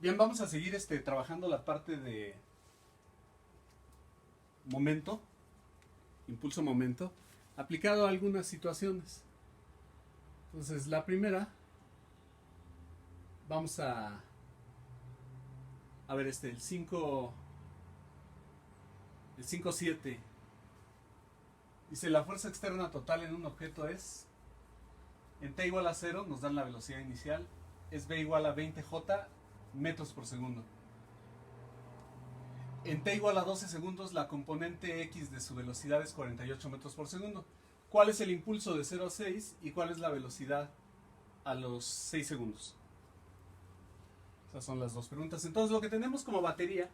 Bien, vamos a seguir trabajando la parte de momento, impulso momento, aplicado a algunas situaciones. Entonces, la primera, vamos a ver el 5.7. Dice, la fuerza externa total en un objeto es, en t igual a 0, nos dan la velocidad inicial, es v igual a 20j metros por segundo. En t igual a 12 segundos, la componente x de su velocidad es 48 metros por segundo. ¿Cuál es el impulso de 0 a 6 y cuál es la velocidad a los 6 segundos? Esas son las dos preguntas. Entonces, lo que tenemos como batería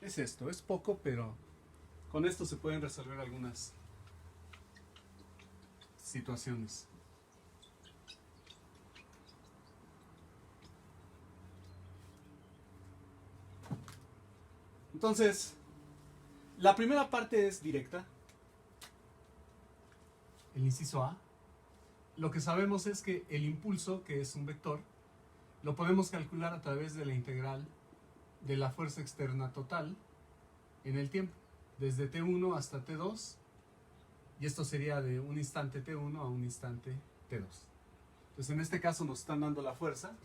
es esto. Es poco, pero con esto se pueden resolver algunas situaciones. Entonces, la primera parte es directa. El inciso A. Lo que sabemos es que el impulso, que es un vector, lo podemos calcular a través de la integral de la fuerza externa total en el tiempo, desde T1 hasta T2, y esto sería de un instante T1 a un instante T2. Entonces, en este caso nos están dando la fuerza.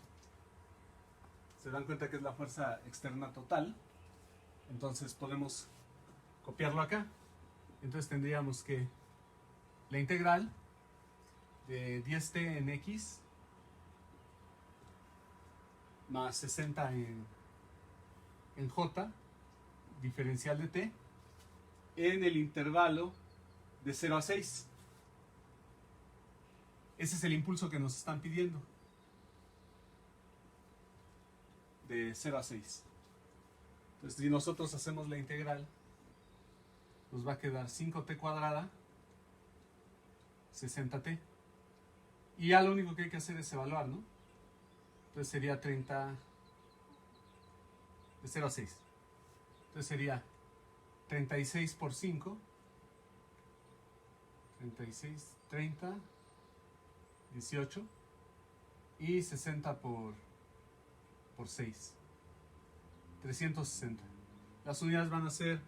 Se dan cuenta que es la fuerza externa total. Entonces podemos copiarlo acá. Entonces tendríamos que la integral de 10t en x más 60 en j, diferencial de t, en el intervalo de 0 a 6. Ese es el impulso que nos están pidiendo, de 0 a 6. Entonces, si nosotros hacemos la integral, nos va a quedar 5t cuadrada, 60t. Y ya lo único que hay que hacer es evaluar, ¿no? Entonces sería 30, de 0 a 6. Entonces sería 36 por 5, 36, 30, 18, y 60 por 6. 360. Las unidades van a ser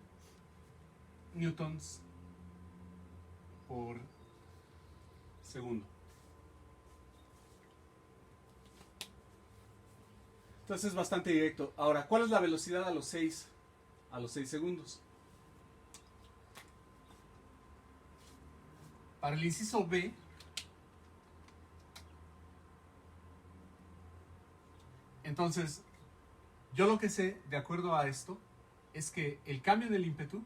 newtons por segundo. Entonces es bastante directo. Ahora, ¿cuál es la velocidad a los 6 segundos? Para el inciso B, entonces, yo lo que sé, de acuerdo a esto, es que el cambio en el ímpetu,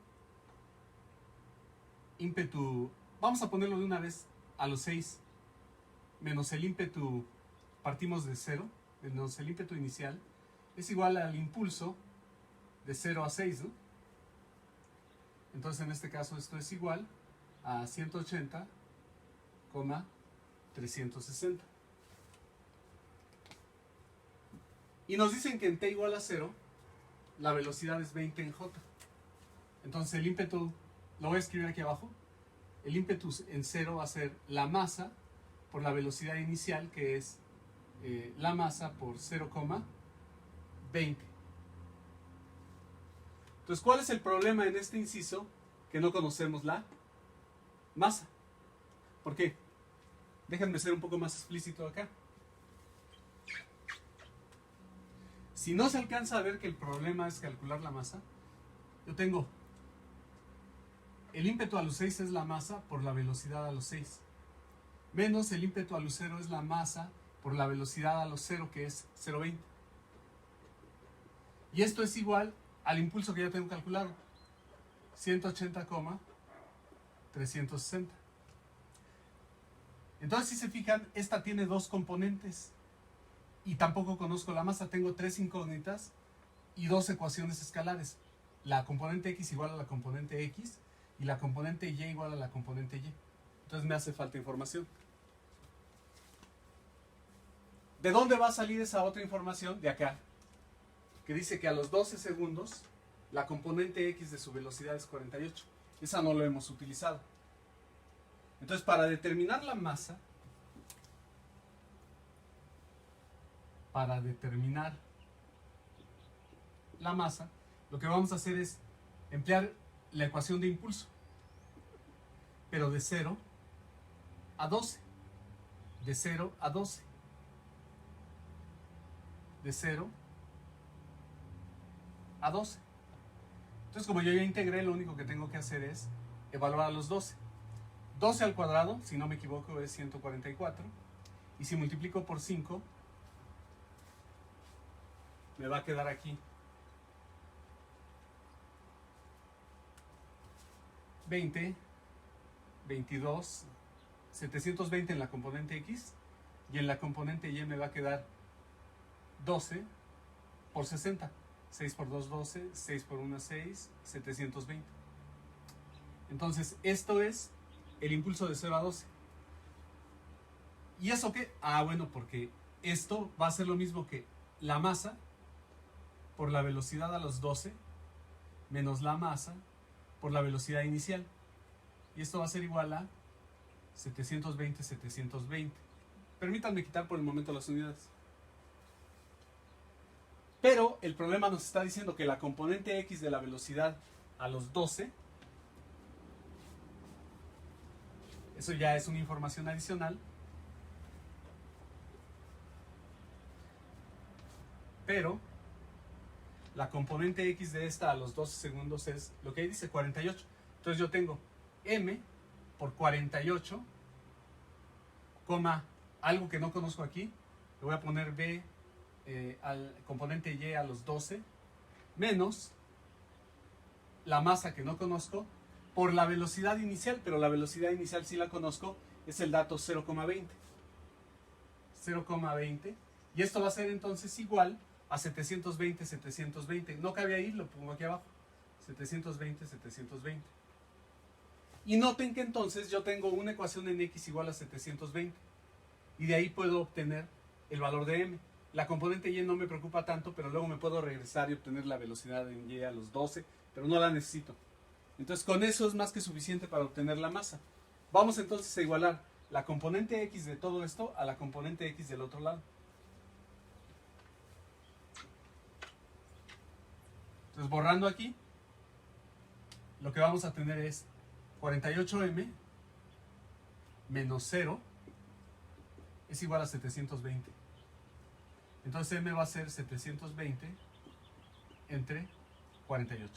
vamos a ponerlo de una vez, a los 6, menos el ímpetu, partimos de 0, menos el ímpetu inicial, es igual al impulso de 0 a 6, ¿no? Entonces, en este caso, esto es igual a 180,360. Y nos dicen que en t igual a 0, la velocidad es 20 en j. Entonces el ímpetu, lo voy a escribir aquí abajo, el ímpetu en 0 va a ser la masa por la velocidad inicial, que es la masa por 0,20. Entonces, ¿cuál es el problema en este inciso? Que no conocemos la masa. ¿Por qué? Déjenme ser un poco más explícito acá. Si no se alcanza a ver que el problema es calcular la masa, yo tengo el ímpetu a los 6 es la masa por la velocidad a los 6, menos el ímpetu a los 0 es la masa por la velocidad a los 0, que es 0,20. Y esto es igual al impulso que ya tengo calculado, 180,360. Entonces, si se fijan, esta tiene dos componentes. Y tampoco conozco la masa, tengo 3 incógnitas y 2 ecuaciones escalares. La componente x igual a la componente x y la componente y igual a la componente y. Entonces me hace falta información. ¿De dónde va a salir esa otra información? De acá, que dice que a los 12 segundos la componente x de su velocidad es 48. Esa no lo hemos utilizado. Entonces, para determinar la masa, para determinar la masa, lo que vamos a hacer es emplear la ecuación de impulso, pero de 0 a 12, de 0 a 12, de 0 a 12. Entonces, como yo ya integré, lo único que tengo que hacer es evaluar a los 12. 12 al cuadrado, si no me equivoco, es 144. Y si multiplico por 5, me va a quedar aquí 20, 22, 720 en la componente X, y en la componente Y me va a quedar 12 por 60. 6 por 2, 12, 6 por 1, 6, 720. Entonces, esto es el impulso de 0 a 12. ¿Y eso qué? Ah, bueno, porque esto va a ser lo mismo que la masa por la velocidad a los 12 menos la masa por la velocidad inicial. Y esto va a ser igual a 720, 720. Permítanme quitar por el momento las unidades. Pero el problema nos está diciendo que la componente X de la velocidad a los 12, eso ya es una información adicional, pero la componente X de esta a los 12 segundos es lo que ahí dice 48. Entonces yo tengo M por 48, algo que no conozco aquí, le voy a poner B al componente Y a los 12, menos la masa que no conozco por la velocidad inicial, pero la velocidad inicial sí la conozco, es el dato 0,20. 0,20. Y esto va a ser entonces igual a 720, 720. No cabe ahí, lo pongo aquí abajo. 720, 720. Y noten que entonces yo tengo una ecuación en X igual a 720. Y de ahí puedo obtener el valor de M. La componente Y no me preocupa tanto, pero luego me puedo regresar y obtener la velocidad en Y a los 12, pero no la necesito. Entonces con eso es más que suficiente para obtener la masa. Vamos entonces a igualar la componente X de todo esto a la componente X del otro lado. Entonces borrando aquí, lo que vamos a tener es 48M menos 0 es igual a 720. Entonces M va a ser 720 entre 48.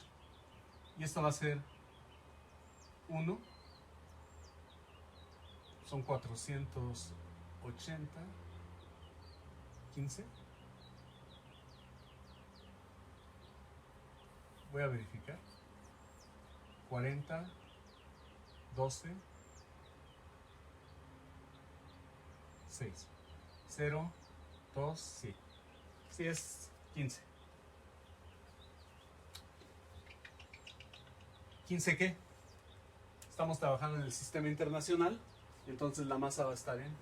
Y esto va a ser 1, son 480, 15. Voy a verificar. 40, 12, 6, 0, 2, sí. Sí es 15. ¿15 qué? Estamos trabajando en el sistema internacional, entonces la masa va a estar en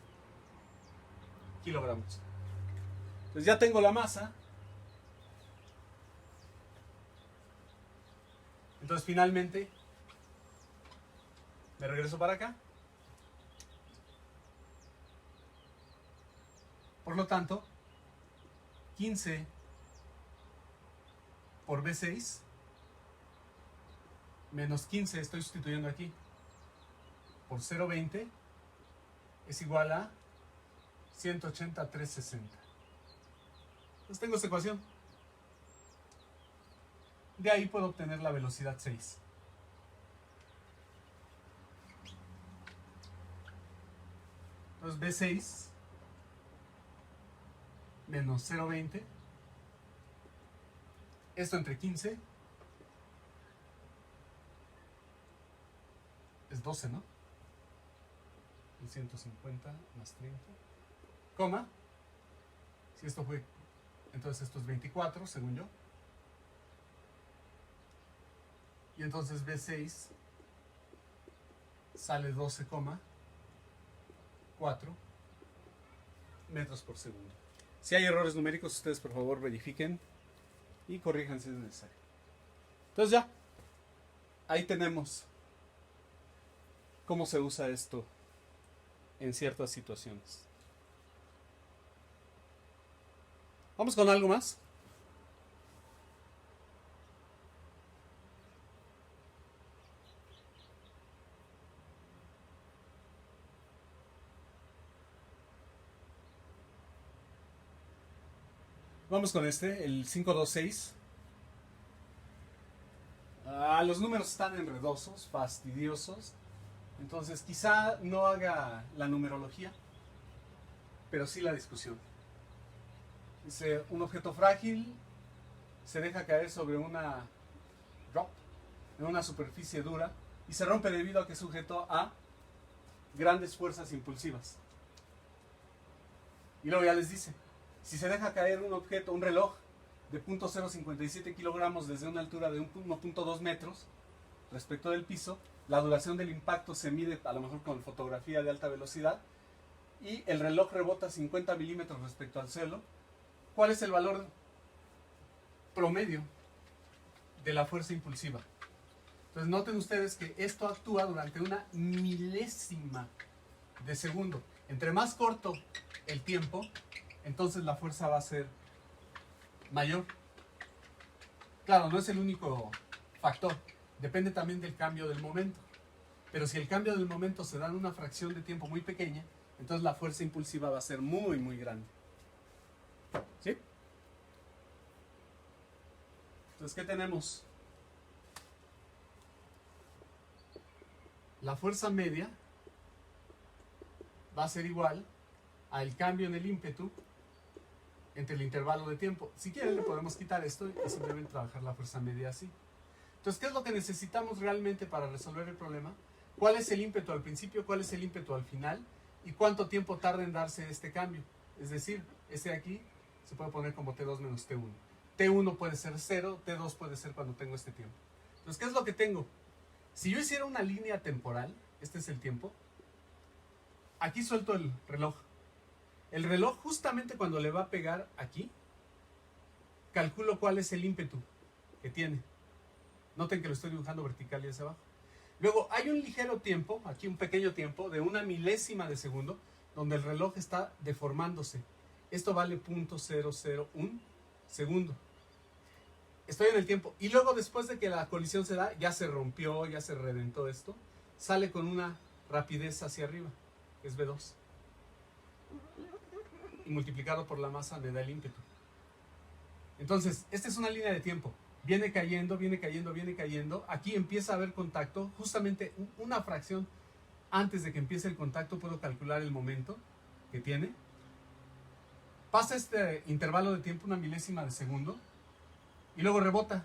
kilogramos. Entonces ya tengo la masa. Entonces finalmente me regreso para acá. Por lo tanto, 15 por B6 menos 15, estoy sustituyendo aquí, por 0,20 es igual a 180,360. Entonces tengo esta ecuación. De ahí puedo obtener la velocidad 6. Entonces B6 menos 0,20. Esto entre 15 es 12, ¿no? El 150 más 30. Coma. Si esto fue, entonces esto es 24, según yo. Y entonces B6 sale 12,4 metros por segundo. Si hay errores numéricos, ustedes por favor verifiquen y corrijan si es necesario. Entonces ya, ahí tenemos cómo se usa esto en ciertas situaciones. Vamos con algo más. Vamos con este, el 526. Los números están enredosos, fastidiosos. Entonces quizá no haga la numerología, pero sí la discusión. Dice, un objeto frágil se deja caer sobre una drop, en una superficie dura, y se rompe debido a que es sujeto a grandes fuerzas impulsivas. Y luego ya les dice, si se deja caer un objeto, un reloj de 0.057 kilogramos desde una altura de 1.2 metros respecto del piso, la duración del impacto se mide a lo mejor con fotografía de alta velocidad y el reloj rebota 50 milímetros respecto al suelo. ¿Cuál es el valor promedio de la fuerza impulsiva? Entonces noten ustedes que esto actúa durante una milésima de segundo. Entre más corto el tiempo, entonces la fuerza va a ser mayor. Claro, no es el único factor. Depende también del cambio del momento. Pero si el cambio del momento se da en una fracción de tiempo muy pequeña, entonces la fuerza impulsiva va a ser muy, muy grande. ¿Sí? Entonces, ¿qué tenemos? La fuerza media va a ser igual al cambio en el ímpetu entre el intervalo de tiempo. Si quieren le podemos quitar esto y simplemente trabajar la fuerza media así. Entonces, ¿qué es lo que necesitamos realmente para resolver el problema? ¿Cuál es el ímpetu al principio? ¿Cuál es el ímpetu al final? ¿Y cuánto tiempo tarda en darse este cambio? Es decir, este de aquí se puede poner como T2 menos T1. T1 puede ser 0, T2 puede ser cuando tengo este tiempo. Entonces, ¿qué es lo que tengo? Si yo hiciera una línea temporal, este es el tiempo, aquí suelto el reloj. El reloj justamente cuando le va a pegar aquí, calculo cuál es el ímpetu que tiene. Noten que lo estoy dibujando vertical y hacia abajo. Luego hay un ligero tiempo, aquí un pequeño tiempo, de una milésima de segundo, donde el reloj está deformándose. Esto vale 0.001 segundo. Estoy en el tiempo. Y luego después de que la colisión se da, ya se rompió, ya se reventó esto, sale con una rapidez hacia arriba, que es V2. Y multiplicado por la masa me da el ímpetu. Entonces, esta es una línea de tiempo. Viene cayendo, viene cayendo, viene cayendo. Aquí empieza a haber contacto. Justamente una fracción antes de que empiece el contacto puedo calcular el momento que tiene. Pasa este intervalo de tiempo, una milésima de segundo, y luego rebota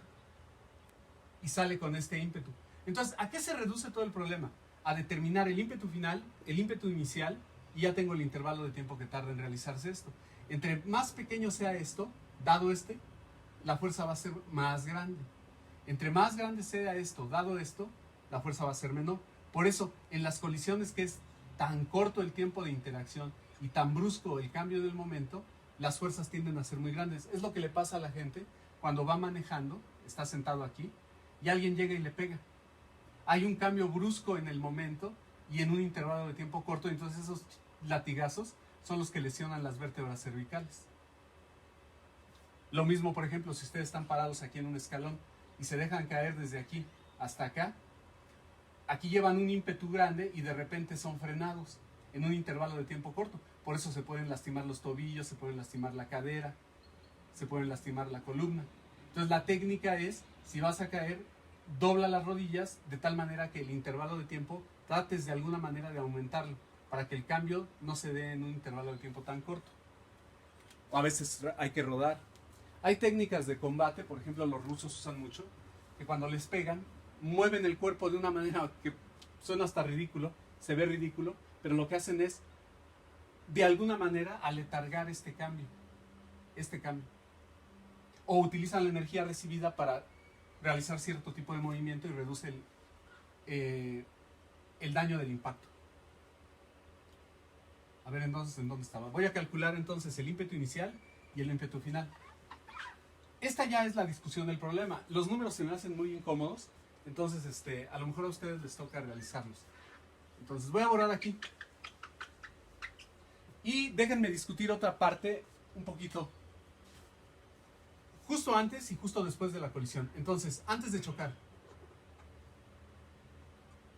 y sale con este ímpetu. Entonces, ¿a qué se reduce todo el problema? A determinar el ímpetu final, el ímpetu inicial, y ya tengo el intervalo de tiempo que tarda en realizarse esto. Entre más pequeño sea esto, dado este, la fuerza va a ser más grande. Entre más grande sea esto, dado esto, la fuerza va a ser menor. Por eso, en las colisiones que es tan corto el tiempo de interacción y tan brusco el cambio del momento, las fuerzas tienden a ser muy grandes. Es lo que le pasa a la gente cuando va manejando, está sentado aquí, y alguien llega y le pega. Hay un cambio brusco en el momento y en un intervalo de tiempo corto, entonces esos latigazos son los que lesionan las vértebras cervicales. Lo mismo, por ejemplo, si ustedes están parados aquí en un escalón y se dejan caer desde aquí hasta acá, aquí llevan un ímpetu grande y de repente son frenados en un intervalo de tiempo corto. Por eso se pueden lastimar los tobillos, se pueden lastimar la cadera, se pueden lastimar la columna. Entonces la técnica es, si vas a caer, dobla las rodillas de tal manera que el intervalo de tiempo trates de alguna manera de aumentarlo para que el cambio no se dé en un intervalo de tiempo tan corto. O a veces hay que rodar. Hay técnicas de combate, por ejemplo los rusos usan mucho, que cuando les pegan, mueven el cuerpo de una manera que suena hasta ridículo, se ve ridículo, pero lo que hacen es, de alguna manera, aletargar este cambio. O utilizan la energía recibida para realizar cierto tipo de movimiento y reduce el daño del impacto. A ver entonces en dónde estaba. Voy a calcular entonces el ímpetu inicial y el ímpetu final. Esta ya es la discusión del problema. Los números se me hacen muy incómodos, entonces a lo mejor a ustedes les toca realizarlos. Entonces voy a borrar aquí. Y déjenme discutir otra parte un poquito justo antes y justo después de la colisión. Entonces, antes de chocar,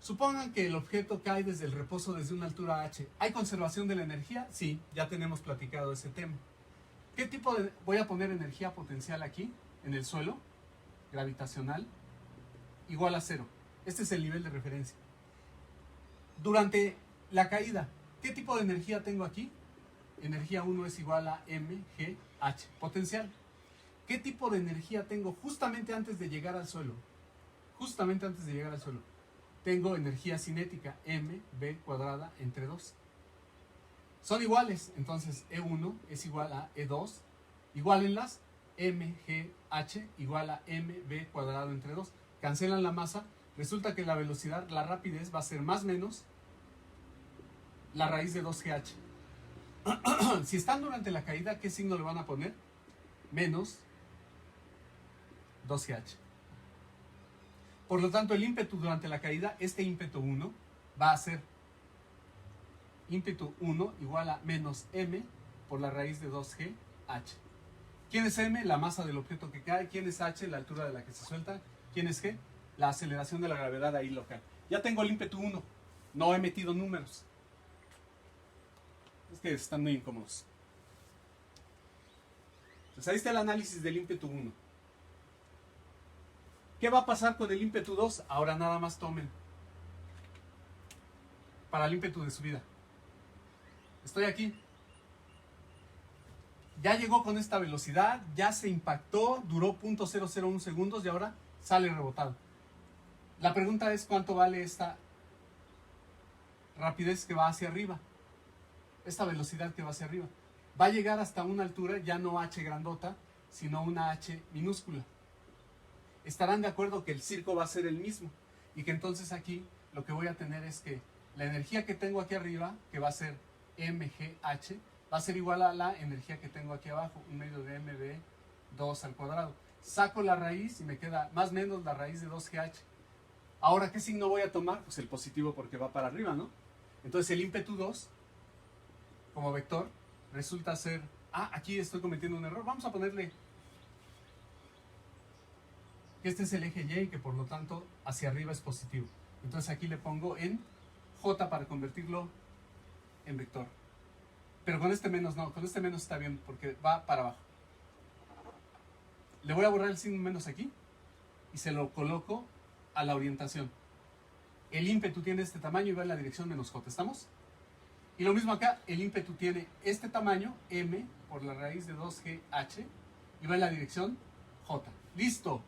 supongan que el objeto cae desde el reposo desde una altura h. ¿Hay conservación de la energía? Sí, ya tenemos platicado ese tema. ¿Qué tipo de... voy a poner energía potencial aquí, en el suelo, gravitacional, igual a 0. Este es el nivel de referencia. Durante la caída, ¿qué tipo de energía tengo aquí? Energía 1 es igual a mgh, potencial. ¿Qué tipo de energía tengo justamente antes de llegar al suelo? Justamente antes de llegar al suelo. Tengo energía cinética, mv cuadrada entre 2. Son iguales, entonces E1 es igual a E2. Igualenlas, mgh igual a mv cuadrado entre 2. Cancelan la masa. Resulta que la velocidad, la rapidez va a ser más menos la raíz de 2gh. Si están durante la caída, ¿qué signo le van a poner? Menos 2gh. Por lo tanto, el ímpetu durante la caída, este ímpetu 1, va a ser ímpetu 1 igual a menos m por la raíz de 2gh. ¿Quién es m? La masa del objeto que cae. ¿Quién es h? La altura de la que se suelta. ¿Quién es g? La aceleración de la gravedad ahí local. Ya tengo el ímpetu 1. No he metido números. Es que están muy incómodos. Entonces ahí está el análisis del ímpetu 1. ¿Qué va a pasar con el ímpetu 2? Ahora nada más tomen para el ímpetu de subida. Estoy aquí. Ya llegó con esta velocidad, ya se impactó, duró 0.001 segundos y ahora sale rebotado. La pregunta es cuánto vale esta rapidez que va hacia arriba, esta velocidad que va hacia arriba. Va a llegar hasta una altura ya no h grandota, sino una h minúscula. Estarán de acuerdo que el circo va a ser el mismo y que entonces aquí lo que voy a tener es que la energía que tengo aquí arriba, que va a ser mgh, va a ser igual a la energía que tengo aquí abajo, 1 medio de mv2 al cuadrado. Saco la raíz y me queda más o menos la raíz de 2gh. Ahora, ¿qué signo voy a tomar? Pues el positivo porque va para arriba, ¿no? Entonces el ímpetu 2, como vector, resulta ser... Ah, aquí estoy cometiendo un error. Vamos a ponerle que este es el eje Y y que por lo tanto hacia arriba es positivo. Entonces aquí le pongo en J para convertirlo en vector. Pero con este menos no, con este menos está bien porque va para abajo. Le voy a borrar el signo menos aquí y se lo coloco a la orientación. El ímpetu tiene este tamaño y va en la dirección menos J, ¿estamos? Y lo mismo acá, el ímpetu tiene este tamaño, m por la raíz de 2gh, y va en la dirección J. ¡Listo!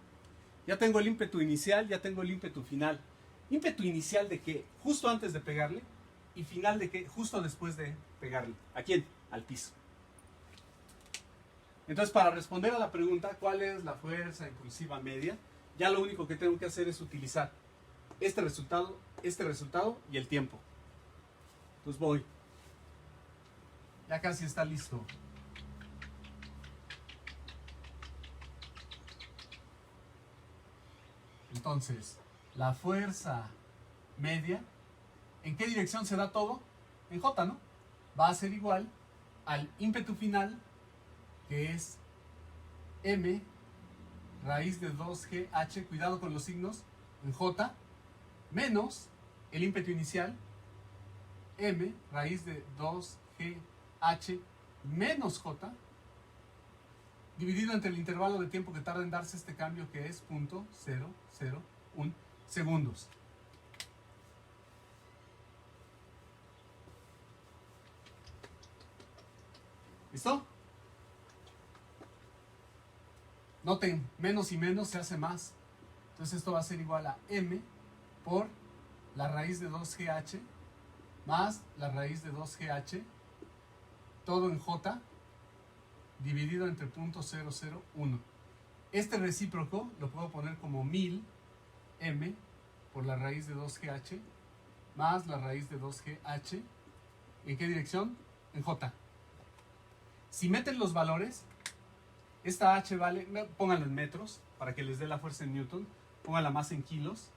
Ya tengo el ímpetu inicial, ya tengo el ímpetu final. ¿Ímpetu inicial de qué? Justo antes de pegarle, y final de qué? Justo después de pegarle. ¿A quién? Al piso. Entonces, para responder a la pregunta, ¿cuál es la fuerza impulsiva media? Ya lo único que tengo que hacer es utilizar este resultado y el tiempo. Entonces voy. Ya casi está listo. Entonces, la fuerza media, ¿en qué dirección se da todo? En J, ¿no? Va a ser igual al ímpetu final, que es m raíz de 2gh, cuidado con los signos, en J, menos el ímpetu inicial, m raíz de 2gh menos j, dividido entre el intervalo de tiempo que tarda en darse este cambio, que es 0.001 segundos. ¿Listo? Noten, menos y menos se hace más. Entonces esto va a ser igual a m por la raíz de 2gh más la raíz de 2gh, todo en j, dividido entre 0.001. Este recíproco lo puedo poner como 1000 m por la raíz de 2gh más la raíz de 2gh. ¿En qué dirección? En j. Si meten los valores, esta h vale, pónganlo en metros para que les dé la fuerza en newton, pongan la masa en kilos,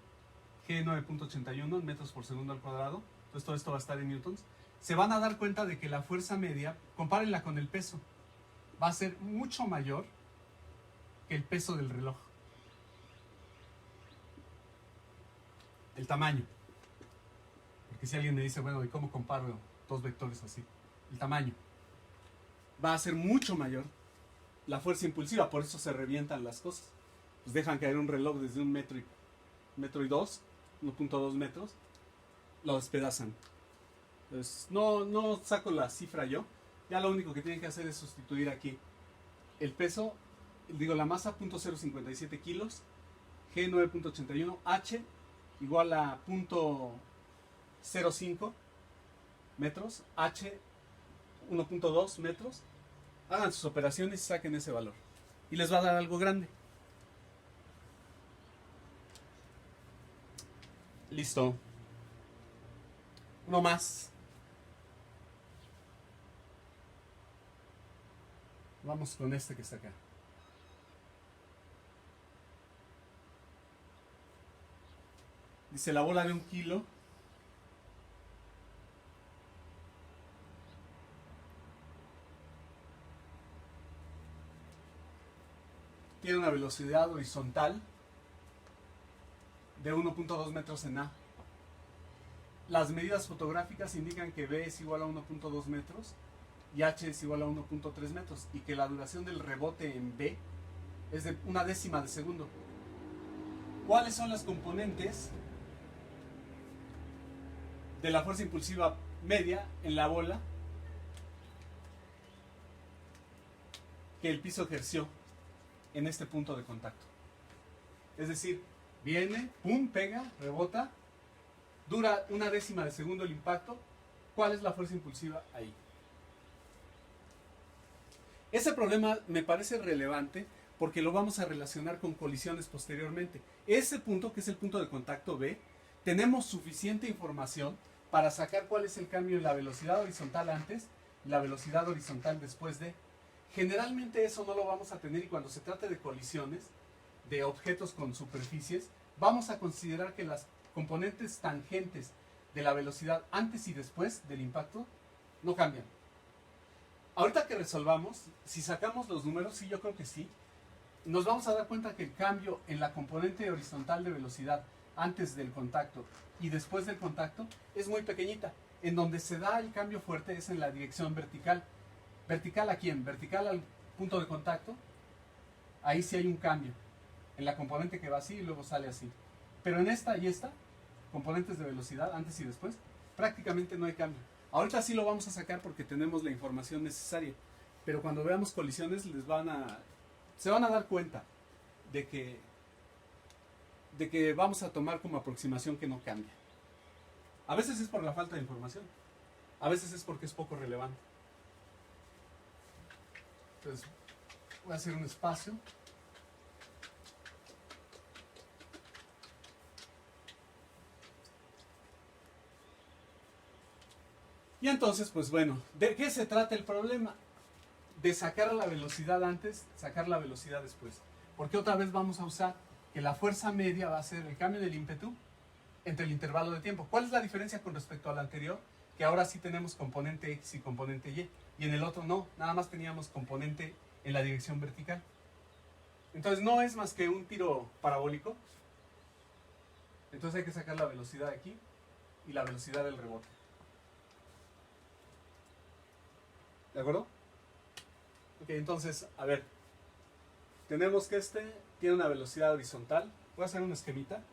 g 9.81 en metros por segundo al cuadrado, entonces todo esto va a estar en newtons. Se van a dar cuenta de que la fuerza media, compárenla con el peso, va a ser mucho mayor que el peso del reloj. El tamaño. Porque si alguien me dice, bueno, ¿y cómo comparo dos vectores así? El tamaño. Va a ser mucho mayor la fuerza impulsiva, por eso se revientan las cosas. Pues dejan caer un reloj desde 1,2 1.2 metros, lo despedazan. Entonces, no saco la cifra yo. Ya lo único que tienen que hacer es sustituir aquí el peso, digo la masa, 0.057 kilos, G 9.81, H igual a 0.05 metros, H 1.2 metros. Hagan sus operaciones y saquen ese valor. Y les va a dar algo grande. Listo. Uno más. Vamos con este que está acá. Dice la bola de 1 kilo. Tiene una velocidad horizontal de 1.2 metros en A. Las medidas fotográficas indican que B es igual a 1.2 metros y H es igual a 1.3 metros y que la duración del rebote en B es de 1/10 de segundo. ¿Cuáles son las componentes de la fuerza impulsiva media en la bola que el piso ejerció en este punto de contacto? Es decir, viene, pum, pega, rebota, dura 1/10 de segundo el impacto. ¿Cuál es la fuerza impulsiva ahí? Ese problema me parece relevante porque lo vamos a relacionar con colisiones posteriormente. Ese punto, que es el punto de contacto B, tenemos suficiente información para sacar cuál es el cambio en la velocidad horizontal antes y la velocidad horizontal después de. Generalmente eso no lo vamos a tener, y cuando se trate de colisiones de objetos con superficies, vamos a considerar que las componentes tangentes de la velocidad antes y después del impacto no cambian. Ahorita que resolvamos, si sacamos los números, sí, yo creo que sí, nos vamos a dar cuenta que el cambio en la componente horizontal de velocidad antes del contacto y después del contacto es muy pequeñita. En donde se da el cambio fuerte es en la dirección vertical. ¿Vertical a quién? Vertical al punto de contacto. Ahí sí hay un cambio en la componente que va así y luego sale así. Pero en esta y esta, componentes de velocidad antes y después, prácticamente no hay cambio. Ahorita sí lo vamos a sacar porque tenemos la información necesaria. Pero cuando veamos colisiones se van a dar cuenta de que vamos a tomar como aproximación que no cambia. A veces es por la falta de información. A veces es porque es poco relevante. Entonces, voy a hacer un espacio. Y entonces, pues bueno, ¿de qué se trata el problema? De sacar la velocidad antes, sacar la velocidad después. Porque otra vez vamos a usar que la fuerza media va a ser el cambio del ímpetu entre el intervalo de tiempo. ¿Cuál es la diferencia con respecto al anterior? Que ahora sí tenemos componente X y componente Y. Y en el otro no, nada más teníamos componente en la dirección vertical. Entonces no es más que un tiro parabólico. Entonces hay que sacar la velocidad de aquí y la velocidad del rebote. ¿De acuerdo? Ok, entonces, a ver. Tenemos que este tiene una velocidad horizontal. Voy a hacer un esquemita.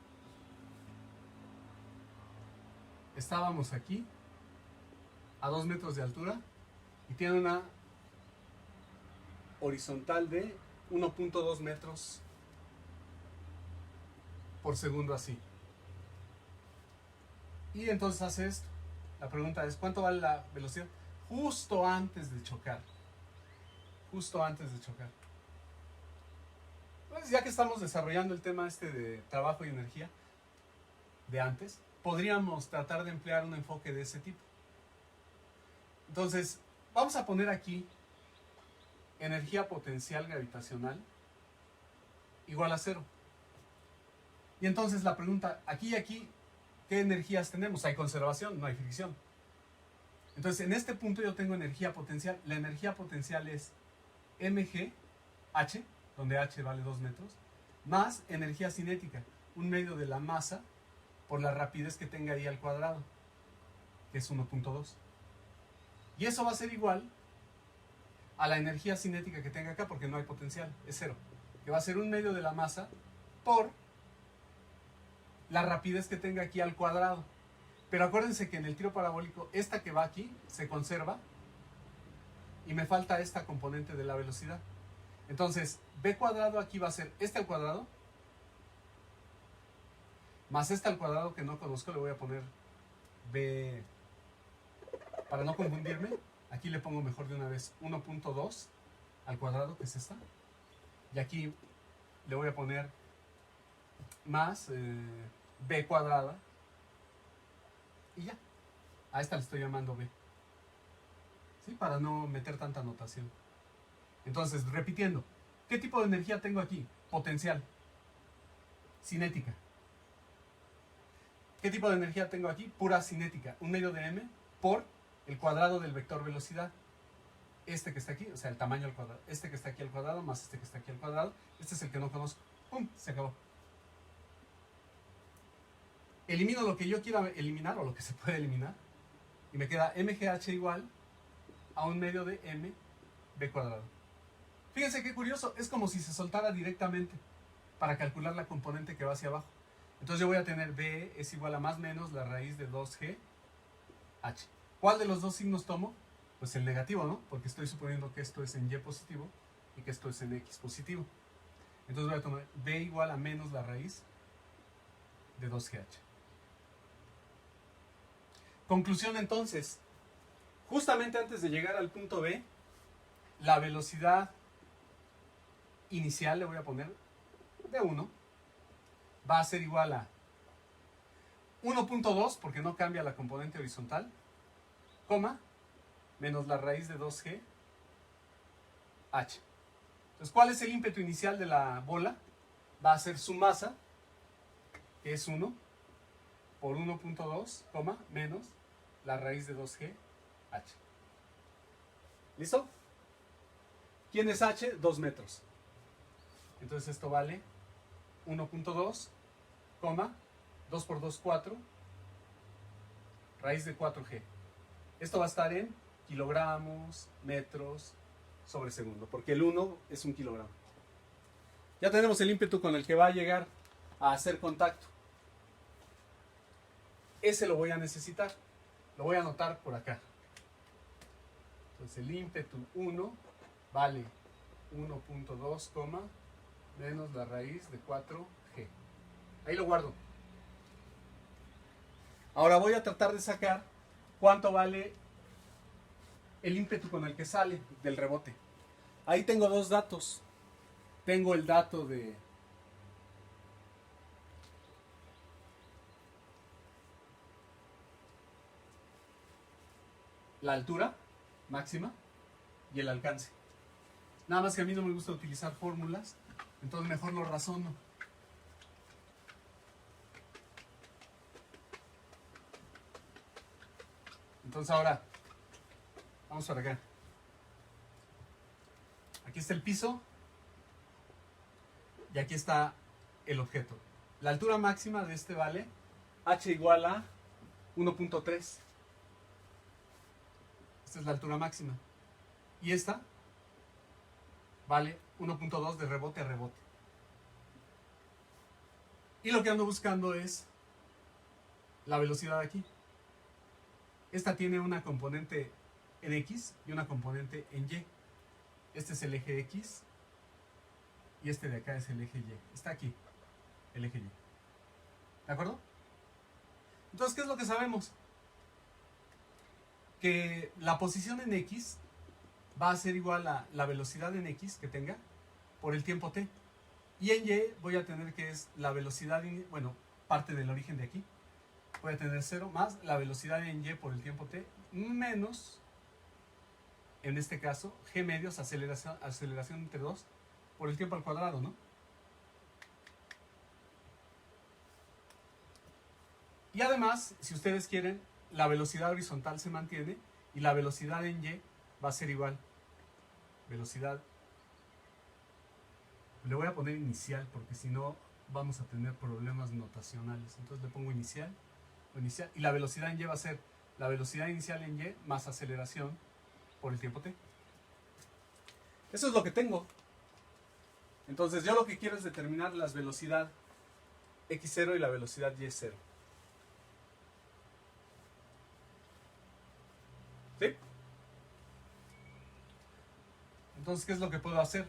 Estábamos aquí, a 2 metros de altura, y tiene una horizontal de 1.2 metros por segundo así. Y entonces hace esto. La pregunta es, ¿cuánto vale la velocidad? Justo antes de chocar. Justo antes de chocar. Pues ya que estamos desarrollando el tema este de trabajo y energía de antes, podríamos tratar de emplear un enfoque de ese tipo. Entonces, vamos a poner aquí energía potencial gravitacional igual a 0. Y entonces la pregunta, aquí y aquí, ¿qué energías tenemos? Hay conservación, no hay fricción. Entonces, en este punto yo tengo energía potencial. La energía potencial es mgh donde h vale 2 metros, más energía cinética, 1/2 de la masa por la rapidez que tenga ahí al cuadrado, que es 1.2. Y eso va a ser igual a la energía cinética que tenga acá, porque no hay potencial, es 0. Que va a ser 1/2 de la masa por la rapidez que tenga aquí al cuadrado. Pero acuérdense que en el tiro parabólico, esta que va aquí se conserva y me falta esta componente de la velocidad. Entonces, b cuadrado aquí va a ser este al cuadrado, más este al cuadrado que no conozco, le voy a poner b, para no confundirme, aquí le pongo mejor de una vez 1.2 al cuadrado, que es esta, y aquí le voy a poner más b cuadrada, y ya, a esta le estoy llamando b, ¿sí? Para no meter tanta notación. Entonces, repitiendo, ¿qué tipo de energía tengo aquí? Potencial, cinética. ¿Qué tipo de energía tengo aquí? Pura cinética, 1/2 de m por el cuadrado del vector velocidad. Este que está aquí, o sea, el tamaño al cuadrado. Este que está aquí al cuadrado más este que está aquí al cuadrado. Este es el que no conozco. ¡Pum! Se acabó. Elimino lo que yo quiera eliminar o lo que se puede eliminar. Y me queda mgh igual a 1/2 de m b cuadrado. Fíjense qué curioso. Es como si se soltara directamente para calcular la componente que va hacia abajo. Entonces yo voy a tener b es igual a más menos la raíz de 2g h. ¿Cuál de los dos signos tomo? Pues el negativo, ¿no? Porque estoy suponiendo que esto es en y positivo y que esto es en x positivo. Entonces voy a tomar b igual a menos la raíz de 2gh. Conclusión entonces. Justamente antes de llegar al punto B, la velocidad inicial, le voy a poner de 1, va a ser igual a 1.2, porque no cambia la componente horizontal, coma, menos la raíz de 2g h. Entonces, ¿cuál es el ímpetu inicial de la bola? Va a ser su masa, que es 1, por 1.2, coma, menos la raíz de 2g h. ¿Listo? ¿Quién es h? 2 metros. Entonces esto vale 1.2, coma, 2 por 2, 4, raíz de 4g. Esto va a estar en kilogramos, metros, sobre segundo, porque el 1 es un kilogramo. Ya tenemos el ímpetu con el que va a llegar a hacer contacto. Ese lo voy a necesitar. Lo voy a anotar por acá. Entonces el ímpetu 1 vale 1.2, menos la raíz de 4g. Ahí lo guardo. Ahora voy a tratar de sacar cuánto vale el ímpetu con el que sale del rebote. Ahí tengo dos datos. Tengo el dato de la altura máxima y el alcance. Nada más que a mí no me gusta utilizar fórmulas, entonces mejor lo razono. Entonces ahora, vamos para acá. Aquí está el piso y aquí está el objeto. La altura máxima de este vale h igual a 1.3. Esta es la altura máxima. Y esta vale 1.2 de rebote a rebote. Y lo que ando buscando es la velocidad aquí. Esta tiene una componente en X y una componente en Y. Este es el eje X y este de acá es el eje Y. Está aquí, el eje Y. ¿De acuerdo? Entonces, ¿qué es lo que sabemos? Que la posición en X va a ser igual a la velocidad en X que tenga por el tiempo t. Y en Y voy a tener que es la velocidad, bueno, parte del origen de aquí. Voy a tener 0 más la velocidad en Y por el tiempo t menos, en este caso, g medios, aceleración entre 2 por el tiempo al cuadrado, ¿no? Y además, si ustedes quieren, la velocidad horizontal se mantiene y la velocidad en Y va a ser igual. Velocidad Le voy a poner inicial porque si no vamos a tener problemas notacionales. Entonces le pongo inicial, y la velocidad en y va a ser la velocidad inicial en y más aceleración por el tiempo t. Eso es lo que tengo. Entonces yo lo que quiero es determinar la velocidad x0 y la velocidad y0. ¿Sí? Entonces, ¿qué es lo que puedo hacer?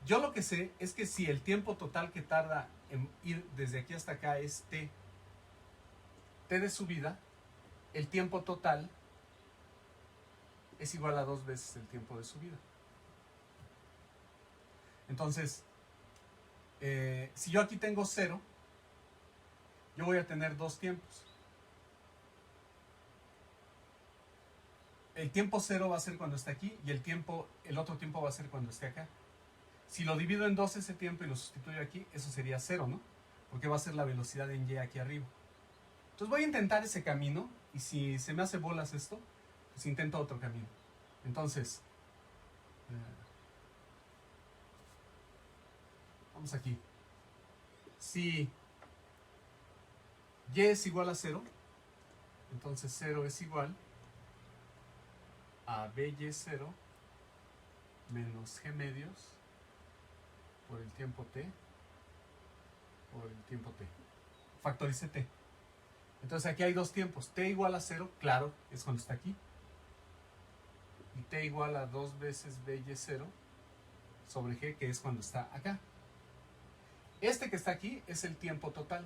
Yo lo que sé es que si el tiempo total que tarda en ir desde aquí hasta acá es t de subida, el tiempo total es igual a 2 veces el tiempo de subida. Entonces, si yo aquí tengo 0, yo voy a tener dos tiempos. El tiempo 0 va a ser cuando esté aquí y el otro tiempo va a ser cuando esté acá. Si lo divido en 2 ese tiempo y lo sustituyo aquí, eso sería 0, ¿no? Porque va a ser la velocidad en y aquí arriba. Entonces voy a intentar ese camino y si se me hace bolas esto, pues intento otro camino. Entonces, vamos aquí. Si y es igual a 0, entonces 0 es igual a by0 menos g medios por el tiempo t por el tiempo t. Factorice t. Entonces aquí hay dos tiempos. T igual a 0, claro, es cuando está aquí. Y t igual a 2 veces by0 sobre g, que es cuando está acá. Este que está aquí es el tiempo total.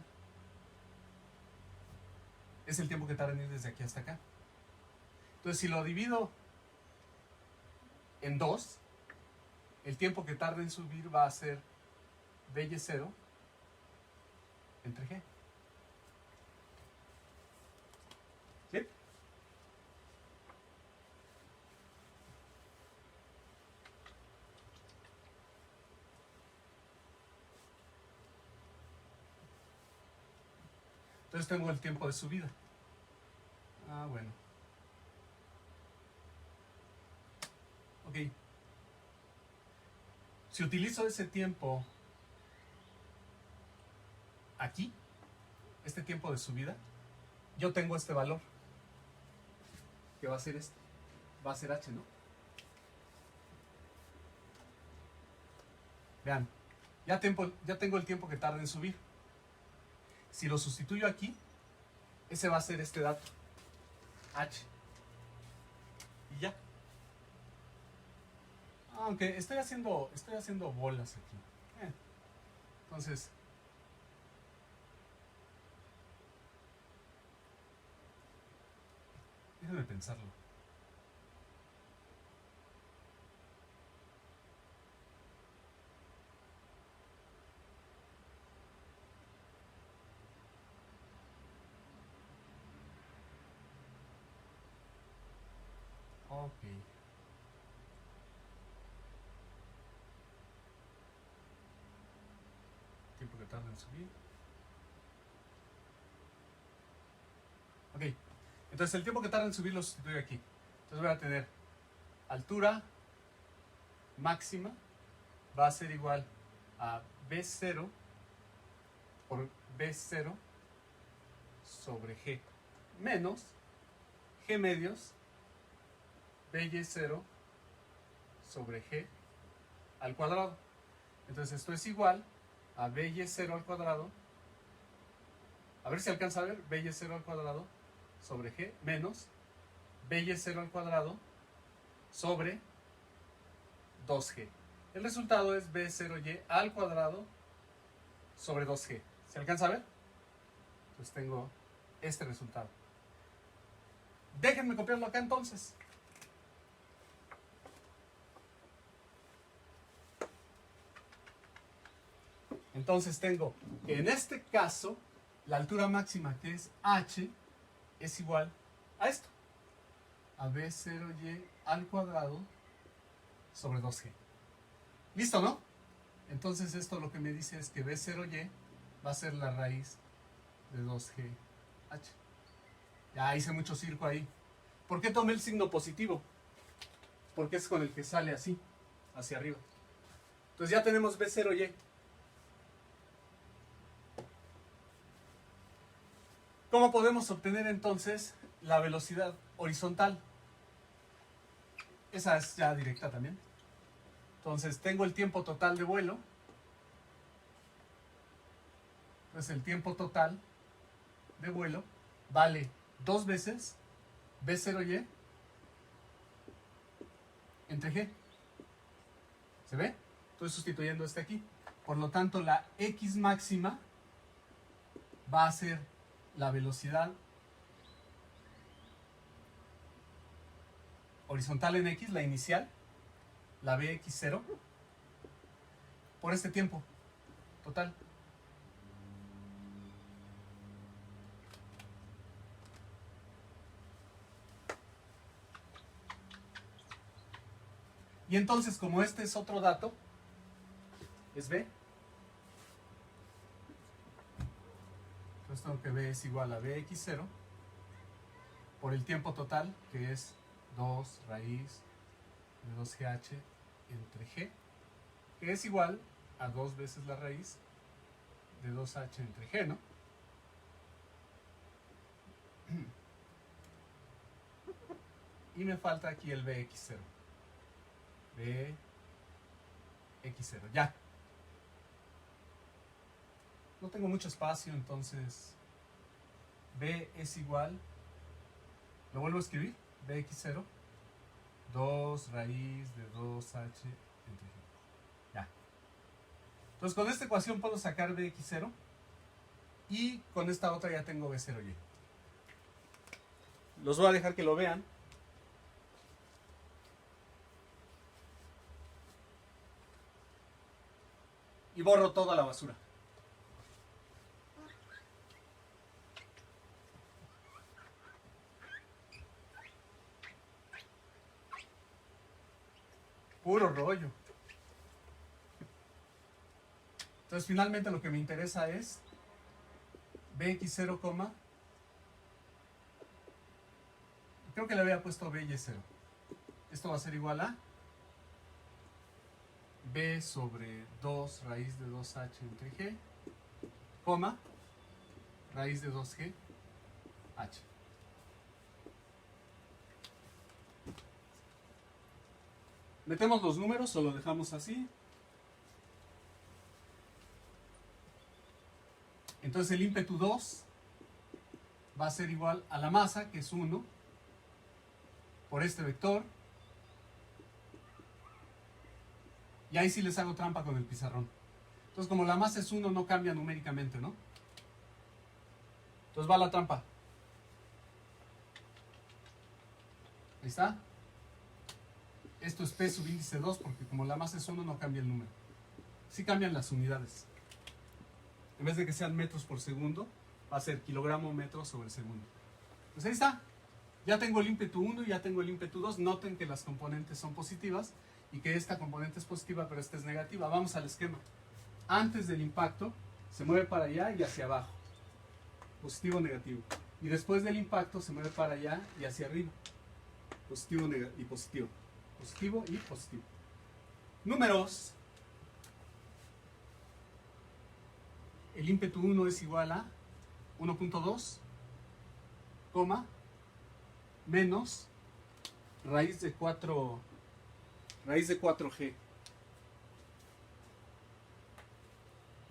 Es el tiempo que tarda en ir desde aquí hasta acá. Entonces, si lo divido en 2, el tiempo que tarda en subir va a ser by0 entre g. ¿Sí? Entonces tengo el tiempo de subida. Ah, bueno. Ok. Si utilizo ese tiempo aquí, este tiempo de subida, yo tengo este valor, que va a ser este. Va a ser h, ¿no? Vean, ya tengo el tiempo que tarda en subir. Si lo sustituyo aquí, ese va a ser este dato, h. Y ya. Aunque estoy haciendo bolas aquí. Entonces, déjenme pensarlo. Ok. Tiempo que tarda en subir. Ok. Entonces el tiempo que tarda en subir lo sustituyo aquí. Entonces voy a tener altura máxima va a ser igual a B0 por B0 sobre G menos G medios BY0 sobre G al cuadrado. Entonces esto es igual a BY0 al cuadrado. A ver si alcanza a ver. BY0 al cuadrado sobre G menos BY0 al cuadrado sobre 2G. El resultado es B0Y al cuadrado sobre 2G. ¿Se alcanza a ver? Entonces tengo este resultado. Déjenme copiarlo acá entonces. Entonces tengo que en este caso la altura máxima, que es h, es igual a esto, a B0Y al cuadrado sobre 2G. ¿Listo, no? Entonces esto lo que me dice es que B0Y va a ser la raíz de 2GH. Ya hice mucho circo ahí. ¿Por qué tomé el signo positivo? porque es con el que sale así, hacia arriba. Entonces ya tenemos B0Y. ¿Cómo podemos obtener entonces la velocidad horizontal? Esa es ya directa también. Entonces tengo el tiempo total de vuelo. Entonces el tiempo total de vuelo vale 2 veces B0Y entre G. ¿Se ve? Estoy sustituyendo este aquí. Por lo tanto, la X máxima va a ser la velocidad horizontal en X, la inicial, la Bx0, por este tiempo total. Y entonces, como este es otro dato, es B. Entonces tengo que B es igual a Bx0 por el tiempo total, que es 2 raíz de 2GH entre G, que es igual a 2 veces la raíz de 2H entre G, ¿no? Y me falta aquí el Bx0. Bx0, ya. No tengo mucho espacio, entonces B es igual, lo vuelvo a escribir, Bx0, 2 raíz de 2H entre G. Ya. Entonces con esta ecuación puedo sacar Bx0 y con esta otra ya tengo B0Y. Los voy a dejar que lo vean. Y borro toda la basura. Puro rollo. Entonces finalmente lo que me interesa es Bx0, creo que le había puesto By0. Esto va a ser igual a B sobre 2 raíz de 2H entre G, coma, raíz de 2G, H. ¿Metemos los números o lo dejamos así? Entonces el ímpetu 2 va a ser igual a la masa, que es 1, por este vector. Y ahí sí les hago trampa con el pizarrón. Entonces como la masa es 1, no cambia numéricamente, ¿no? Entonces va la trampa. Ahí está. Esto es P subíndice 2, porque como la masa es 1, no cambia el número. Sí cambian las unidades. En vez de que sean metros por segundo, va a ser kilogramo metro sobre segundo. Pues ahí está. Ya tengo el ímpetu 1 y ya tengo el ímpetu 2. Noten que las componentes son positivas y que esta componente es positiva, pero esta es negativa. Vamos al esquema. Antes del impacto, se mueve para allá y hacia abajo. Positivo, negativo. Y después del impacto, se mueve para allá y hacia arriba. Positivo y positivo. Positivo y positivo. Números. El ímpetu 1 es igual a 1.2, coma, menos raíz de 4G.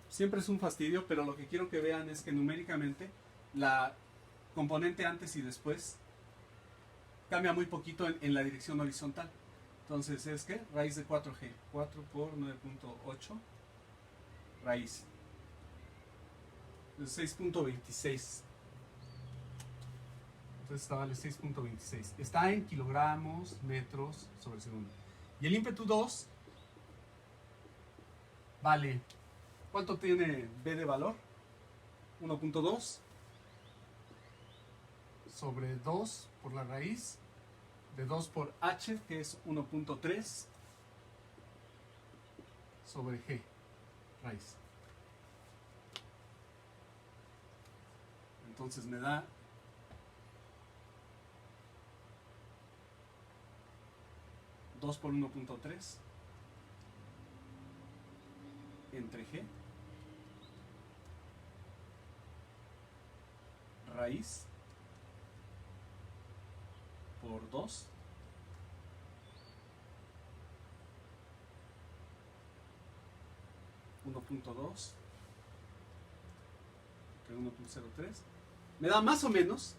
Siempre es un fastidio, pero lo que quiero que vean es que numéricamente la componente antes y después cambia muy poquito en la dirección horizontal. Entonces es que raíz de 4G, 4 por 9.8, raíz. 6.26. Entonces esta vale 6.26. Está en kilogramos metros sobre segundo. Y el ímpetu 2 vale, ¿cuánto tiene B de valor? 1.2 sobre 2 por la raíz de 2 por H, que es 1.3 sobre G, raíz. Entonces me da 2 por 1.3 entre G raíz por 2 1.2 entre 1.03 me da más o menos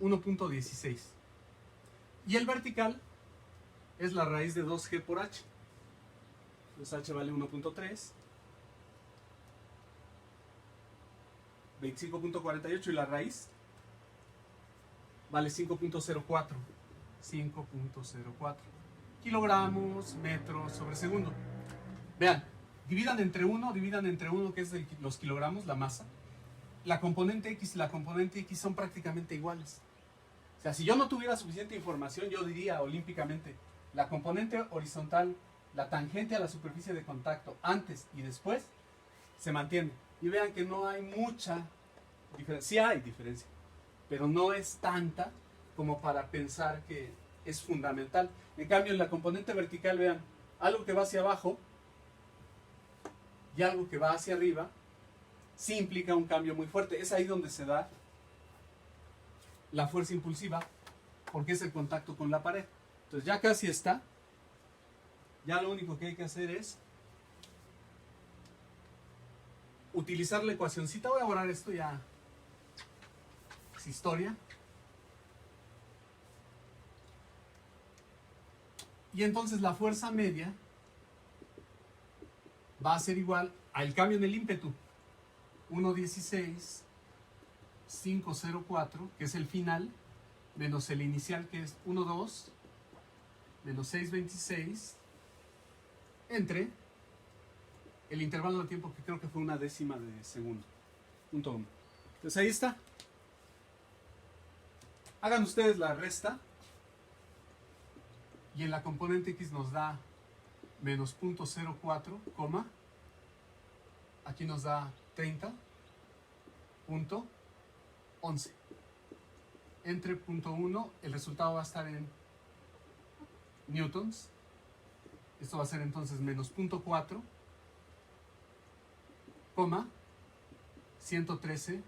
1.16 y el vertical es la raíz de 2G por H. Entonces H vale 1.3 25.48 y la raíz vale 5.04 kilogramos metros sobre segundo. Vean, dividan entre 1 que es los kilogramos, la masa. La componente X y la componente X son prácticamente iguales. O sea, si yo no tuviera suficiente información, yo diría olímpicamente, la componente horizontal, la tangente a la superficie de contacto, antes y después, se mantiene. Y vean que no hay mucha diferencia. Sí hay diferencia, pero no es tanta como para pensar que es fundamental. En cambio, en la componente vertical, vean, algo que va hacia abajo y algo que va hacia arriba, sí implica un cambio muy fuerte. Es ahí donde se da la fuerza impulsiva, porque es el contacto con la pared. Entonces ya casi está. Ya lo único que hay que hacer es utilizar la ecuacioncita. Voy a borrar esto, ya es historia. Y entonces la fuerza media va a ser igual al cambio en el ímpetu. 1.16 504, que es el final, menos el inicial, que es 1.2 menos 6.26, entre el intervalo de tiempo, que creo que fue 1/10 de segundo, punto 1. Entonces ahí está. Hagan ustedes la resta, y en la componente X nos da menos 0.04, aquí nos da 30.11. Entre punto 1, el resultado va a estar en newtons. Esto va a ser entonces menos 0.4, 113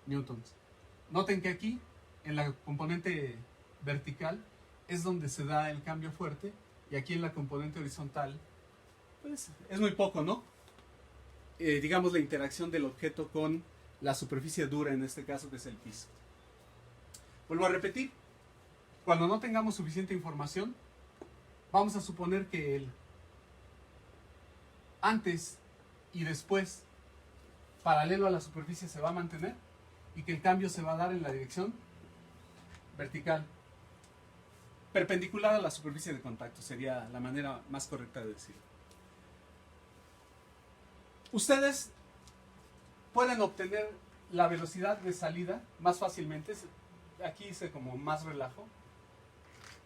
newtons. Noten que aquí, en la componente vertical, es donde se da el cambio fuerte, y aquí en la componente horizontal, pues es muy poco, ¿no? Digamos la interacción del objeto con la superficie dura, en este caso que es el piso. Vuelvo a repetir, cuando no tengamos suficiente información, vamos a suponer que el antes y después paralelo a la superficie se va a mantener y que el cambio se va a dar en la dirección vertical, perpendicular a la superficie de contacto, sería la manera más correcta de decirlo. Ustedes pueden obtener la velocidad de salida más fácilmente. Aquí hice como más relajo,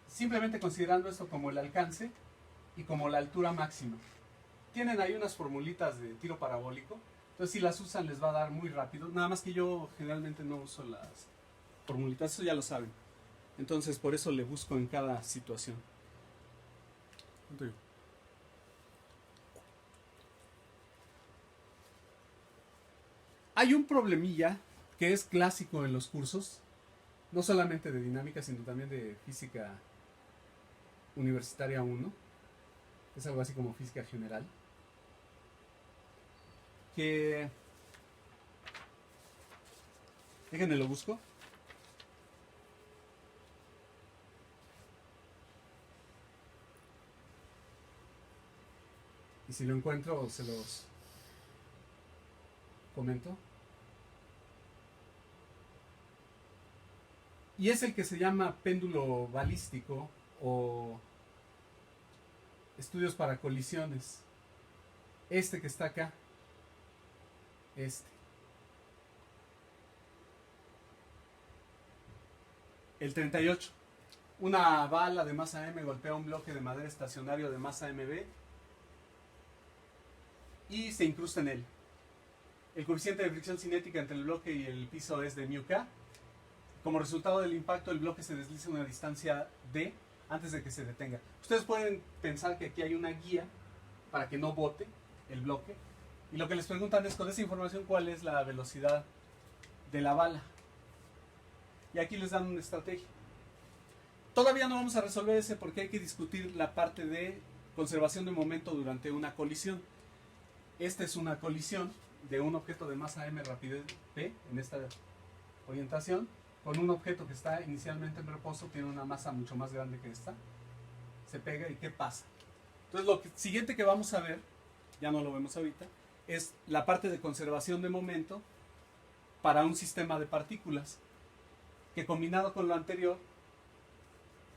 simplemente considerando esto como el alcance y como la altura máxima. Tienen ahí unas formulitas de tiro parabólico, entonces si las usan les va a dar muy rápido. Nada más que yo generalmente no uso las formulitas, eso ya lo saben. Entonces por eso le busco en cada situación. Hay un problemilla que es clásico en los cursos, no solamente de dinámica, sino también de física universitaria 1, es algo así como física general, que, déjenme lo busco. Y si lo encuentro, se los comento. Y es el que se llama péndulo balístico o estudios para colisiones. Este que está acá. El 38. Una bala de masa M golpea un bloque de madera estacionario de masa MB y se incrusta en él. El coeficiente de fricción cinética entre el bloque y el piso es de μk. Como resultado del impacto, el bloque se desliza a una distancia d antes de que se detenga. Ustedes pueden pensar que aquí hay una guía para que no bote el bloque. Y lo que les preguntan es, con esa información, ¿cuál es la velocidad de la bala? Y aquí les dan una estrategia. Todavía no vamos a resolver ese porque hay que discutir la parte de conservación de momento durante una colisión. Esta es una colisión de un objeto de masa m, rapidez p, en esta orientación, con un objeto que está inicialmente en reposo, tiene una masa mucho más grande que esta. Se pega y ¿qué pasa? Entonces lo siguiente que vamos a ver, ya no lo vemos ahorita, es la parte de conservación de momento para un sistema de partículas, que combinado con lo anterior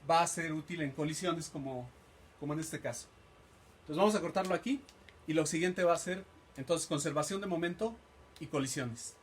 va a ser útil en colisiones como en este caso. Entonces vamos a cortarlo aquí y lo siguiente va a ser entonces conservación de momento y colisiones.